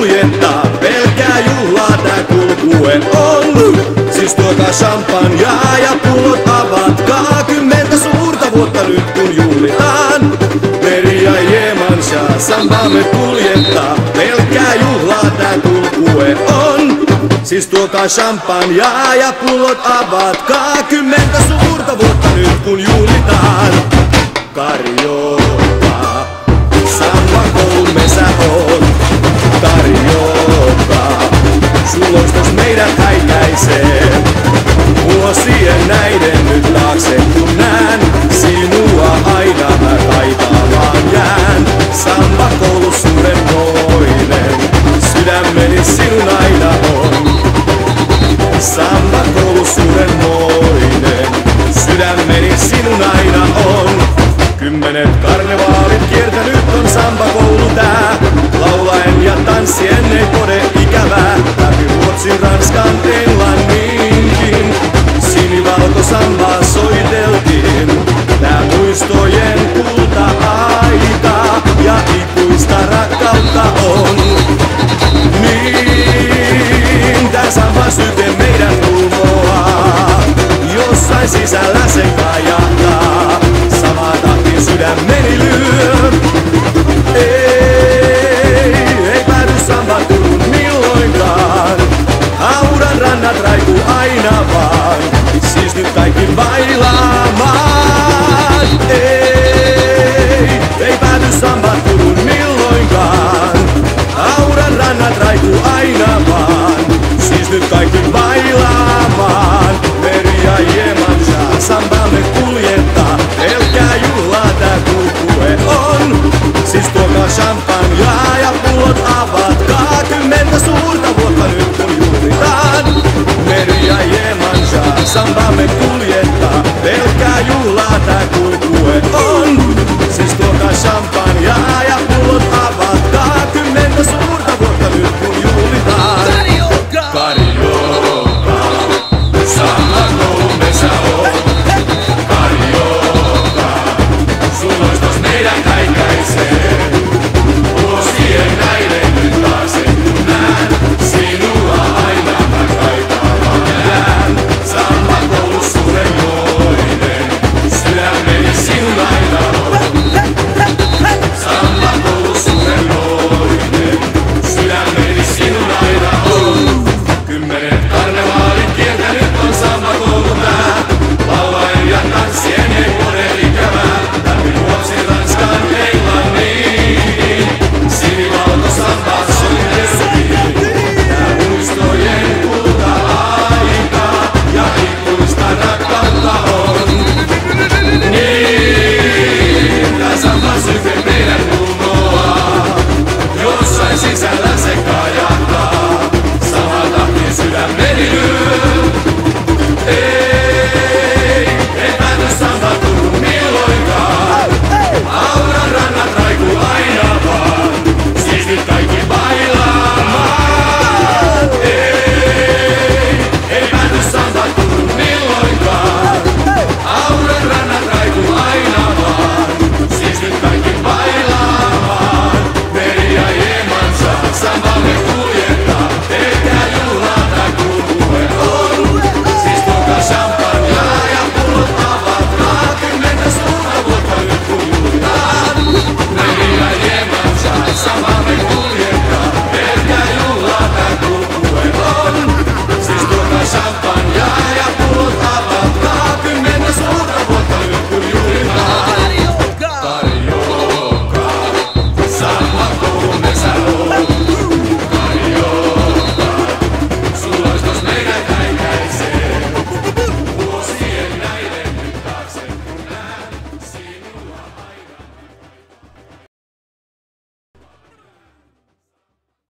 kuljettaa, pelkää juhlaa tää kulkue on. Siis tuokaa champanjaa ja pullot avatkaa, 10 suurta vuotta nyt kun juhlitaan. Meri ja Jemansa, sambaamme kuljettaa, pelkää juhlaa tää kulkue on. Siis tuokaa champanjaa ja pullot avatkaa, 10 suurta vuotta nyt kun juhlitaan. Karjooka, samba kolmesä on. Karjooka, suloistus meidät häikäisee. Vuosien näiden nyt taakse kun nään, sinua aina mä kaipaamaan jään. Samba koulu suurenmoinen, sydämeni sinun aina on. Samba koulu suurenmoinen, sydämeni sinun aina on. 10 karnevaalit kiertänyt on samba koulu tää. Laulaen ja tanssien ei pode ikävää. Läpi Ruotsin, Ranskan, Englanninkin. Sinivalko sambaa soiteltiin. Tää muistojen kulta-aika ja ikuista rakkautta on. Niin, tää samba syke meidän rumoaa. Jossain sisällä se kajahtaa. Sama tahti sydämeni lyö. Ei päädy samba Turun milloinkaan. Auran rannat raikuu aina vaan. Siis nyt kaikki bailaamaan. Ei päädy samba Turun milloinkaan. Auran rannat raikuu aina vaan. Siis nyt kaikki bailaamaan. Meri ja Jemansa, sambaamme kuljettaa. Pelkää juhlaa tää kulkue on. Siis tuokaa champanjaa ja pullot avatkaa, 10 suurta vuotta nyt kun juhlitaan. Meri ja Jemansa, sambaamme